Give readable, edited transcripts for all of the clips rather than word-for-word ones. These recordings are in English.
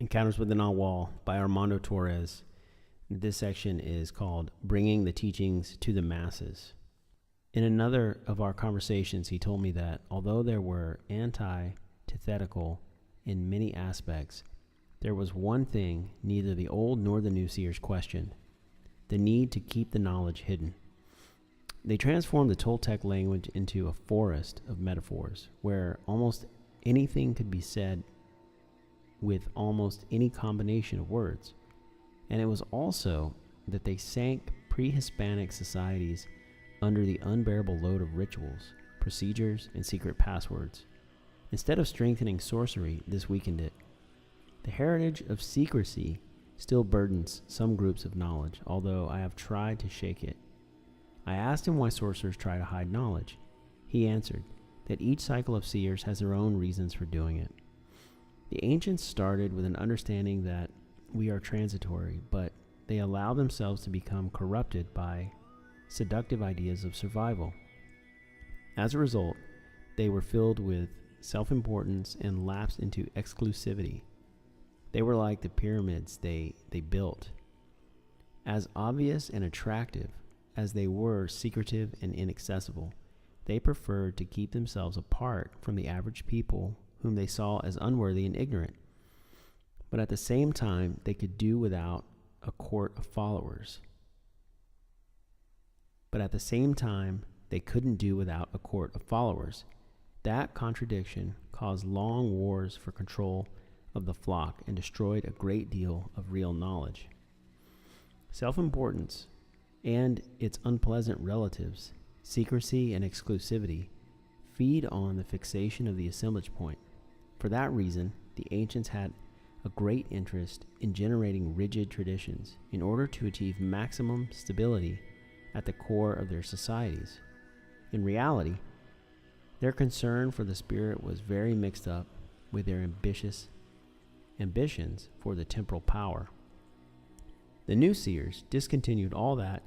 Encounters with the Nagual by Armando Torres. This section is called Bringing the Teachings to the Masses. In another of our conversations, he told me that although there were antithetical in many aspects, there was one thing neither the old nor the new seers questioned: the need to keep the knowledge hidden. They transformed the Toltec language into a forest of metaphors where almost anything could be said with almost any combination of words. And it was also that they sank pre-Hispanic societies under the unbearable load of rituals, procedures, and secret passwords. Instead of strengthening sorcery, this weakened it. The heritage of secrecy still burdens some groups of knowledge, although I have tried to shake it. I asked him why sorcerers try to hide knowledge. He answered that each cycle of seers has their own reasons for doing it. The ancients started with an understanding that we are transitory, but they allow themselves to become corrupted by seductive ideas of survival. As a result, they were filled with self-importance and lapsed into exclusivity. They were like the pyramids they built. As obvious and attractive as they were secretive and inaccessible, they preferred to keep themselves apart from the average people whom they saw as unworthy and ignorant. But at the same time, they could do without a court of followers. That contradiction caused long wars for control of the flock and destroyed a great deal of real knowledge. Self-importance and its unpleasant relatives, secrecy and exclusivity, feed on the fixation of the assemblage point. For that reason, the ancients had a great interest in generating rigid traditions in order to achieve maximum stability at the core of their societies. In reality, their concern for the spirit was very mixed up with their ambitions for the temporal power. The new seers discontinued all that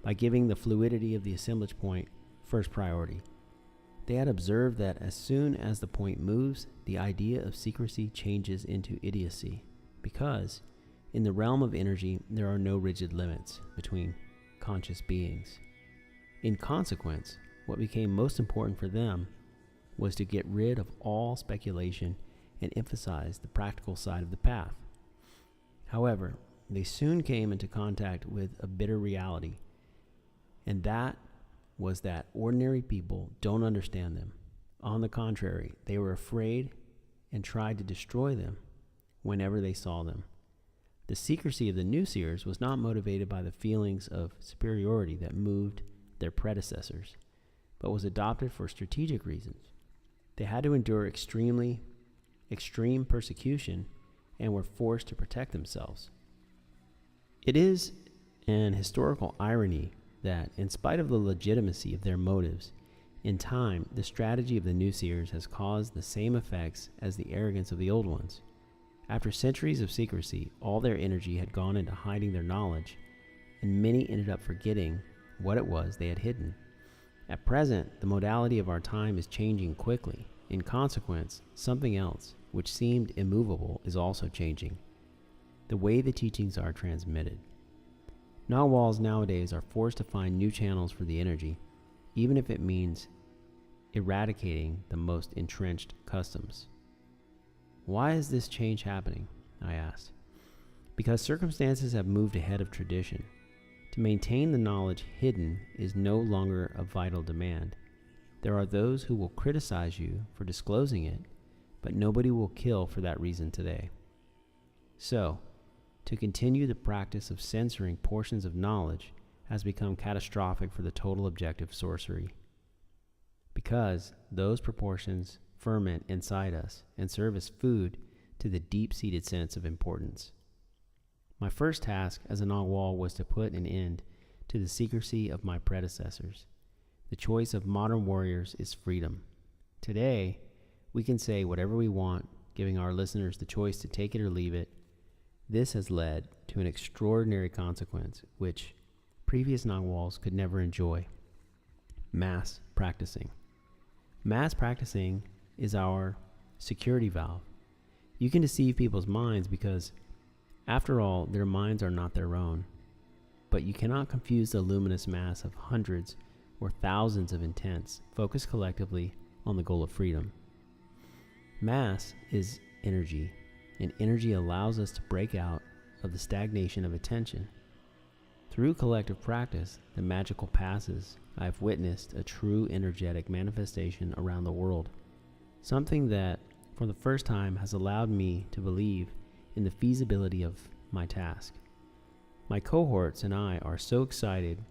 by giving the fluidity of the assemblage point first priority. They had observed that as soon as the point moves, the idea of secrecy changes into idiocy, because in the realm of energy, there are no rigid limits between conscious beings. In consequence, what became most important for them was to get rid of all speculation and emphasize the practical side of the path. However, they soon came into contact with a bitter reality, and that was that ordinary people don't understand them. On the contrary, they were afraid and tried to destroy them whenever they saw them. The secrecy of the new seers was not motivated by the feelings of superiority that moved their predecessors, but was adopted for strategic reasons. They had to endure extreme persecution and were forced to protect themselves. It is an historical irony that, in spite of the legitimacy of their motives, in time, the strategy of the new seers has caused the same effects as the arrogance of the old ones. After centuries of secrecy, all their energy had gone into hiding their knowledge, and many ended up forgetting what it was they had hidden. At present, the modality of our time is changing quickly. In consequence, something else, which seemed immovable, is also changing: the way the teachings are transmitted. Naguals nowadays are forced to find new channels for the energy, even if it means eradicating the most entrenched customs. Why is this change happening? I asked. Because circumstances have moved ahead of tradition. To maintain the knowledge hidden is no longer a vital demand. There are those who will criticize you for disclosing it, but nobody will kill for that reason today. So, to continue the practice of censoring portions of knowledge has become catastrophic for the total objective sorcery, because those proportions ferment inside us and serve as food to the deep-seated sense of importance. My first task as a Nagual was to put an end to the secrecy of my predecessors. The choice of modern warriors is freedom. Today, we can say whatever we want, giving our listeners the choice to take it or leave it. This has led to an extraordinary consequence which previous Naguals could never enjoy: mass practicing. Mass practicing is our security valve. You can deceive people's minds because, after all, their minds are not their own. But you cannot confuse the luminous mass of hundreds or thousands of intents focused collectively on the goal of freedom. Mass is energy, and energy allows us to break out of the stagnation of attention. Through collective practice, the magical passes, I have witnessed a true energetic manifestation around the world, something that, for the first time, has allowed me to believe in the feasibility of my task. My cohorts and I are so excited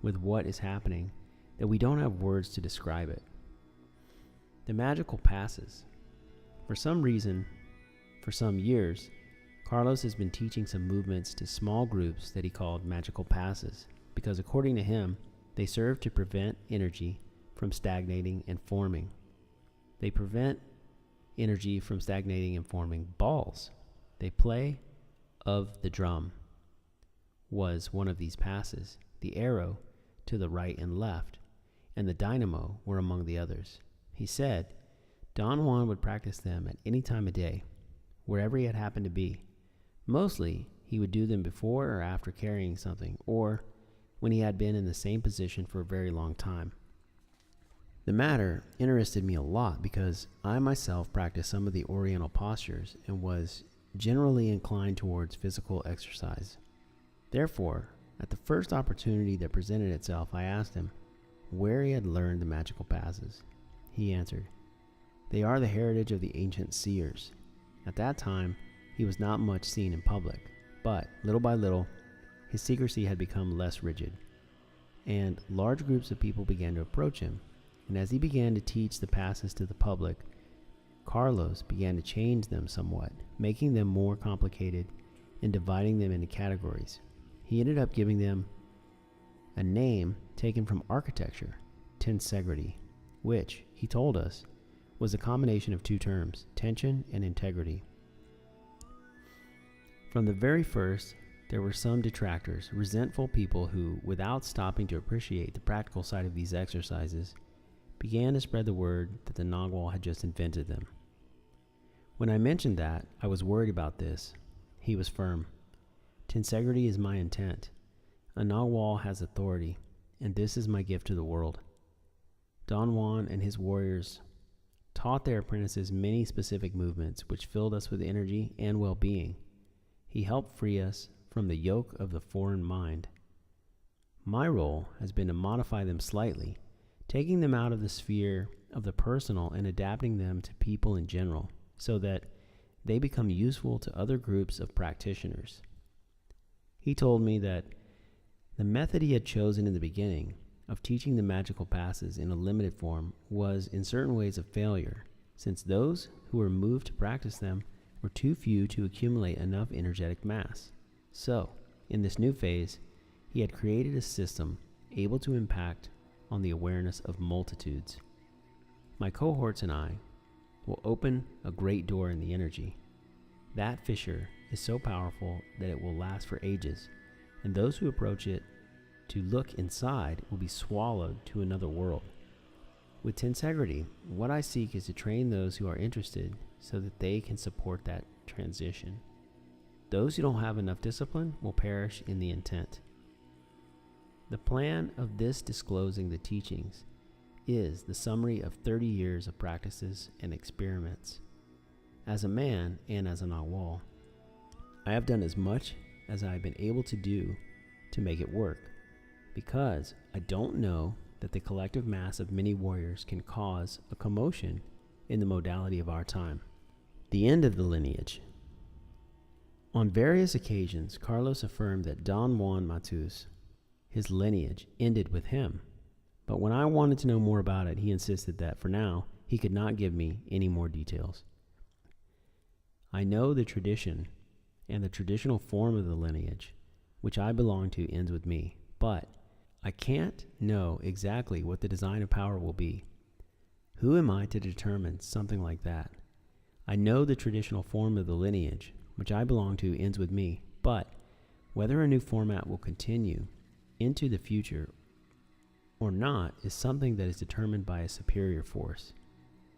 with what is happening that we don't have words to describe it. The magical passes. For some reason, for some years, Carlos has been teaching some movements to small groups that he called magical passes because, according to him, they serve to prevent energy from stagnating and forming. They prevent energy from stagnating and forming balls. They play of the drum was one of these passes. The arrow to the right and left, and the dynamo were among the others. He said Don Juan would practice them at any time of day, wherever he had happened to be. Mostly, he would do them before or after carrying something, or when he had been in the same position for a very long time. The matter interested me a lot because I myself practiced some of the Oriental postures and was generally inclined towards physical exercise. Therefore, at the first opportunity that presented itself, I asked him where he had learned the magical passes. He answered, "They are the heritage of the ancient seers." At that time, he was not much seen in public, but little by little, his secrecy had become less rigid, and large groups of people began to approach him. And as he began to teach the passes to the public, Carlos began to change them somewhat, making them more complicated and dividing them into categories. He ended up giving them a name taken from architecture, tensegrity, which, he told us, was a combination of two terms, tension and integrity. From the very first, there were some detractors, resentful people who, without stopping to appreciate the practical side of these exercises, began to spread the word that the nagual had just invented them. When I mentioned that I was worried about this, he was firm. Tensegrity is my intent. A nagual has authority, and this is my gift to the world. Don Juan and his warriors taught their apprentices many specific movements which filled us with energy and well-being. He helped free us from the yoke of the foreign mind. My role has been to modify them slightly, taking them out of the sphere of the personal and adapting them to people in general, so that they become useful to other groups of practitioners. He told me that the method he had chosen in the beginning of teaching the magical passes in a limited form was in certain ways a failure, since those who were moved to practice them were too few to accumulate enough energetic mass. So, in this new phase, he had created a system able to impact on the awareness of multitudes. My cohorts and I will open a great door in the energy. That fissure is so powerful that it will last for ages, and those who approach it to look inside will be swallowed to another world. With tensegrity, what I seek is to train those who are interested so that they can support that transition. Those who don't have enough discipline will perish in the intent. The plan of this disclosing the teachings is the summary of 30 years of practices and experiments. As a man and as an nagual, I have done as much as I have been able to do to make it work, because I don't know that the collective mass of many warriors can cause a commotion in the modality of our time. The end of the lineage. On various occasions, Carlos affirmed that Don Juan Matus, his lineage, ended with him. But when I wanted to know more about it, he insisted that for now, he could not give me any more details. I know the tradition and the traditional form of the lineage, which I belong to, ends with me, but I can't know exactly what the design of power will be. Who am I to determine something like that? I know the traditional form of the lineage, which I belong to, ends with me, but whether a new format will continue into the future or not is something that is determined by a superior force.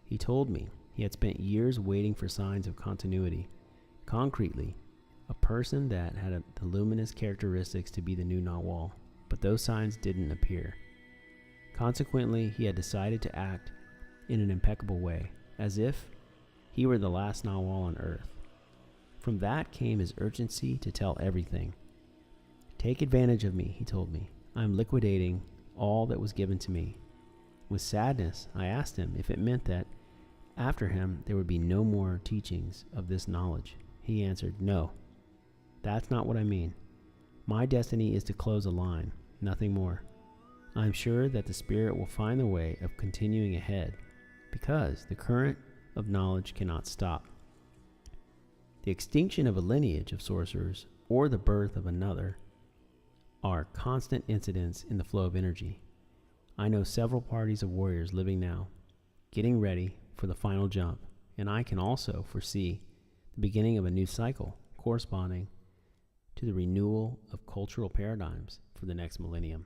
He told me he He had spent years waiting for signs of continuity. Concretely, a person that had the luminous characteristics to be the new nagual, but those signs didn't appear. Consequently, he had decided to act in an impeccable way, as if he were the last nagual on earth. From that came his urgency to tell everything. "Take advantage of me," he told me. "I am liquidating all that was given to me." With sadness, I asked him if it meant that after him there would be no more teachings of this knowledge. He answered, "No, that's not what I mean. My destiny is to close a line, nothing more. I am sure that the Spirit will find the way of continuing ahead, because the current of knowledge cannot stop. The extinction of a lineage of sorcerers or the birth of another are constant incidents in the flow of energy. I know several parties of warriors living now, getting ready for the final jump, and I can also foresee the beginning of a new cycle corresponding to the renewal of cultural paradigms for the next millennium."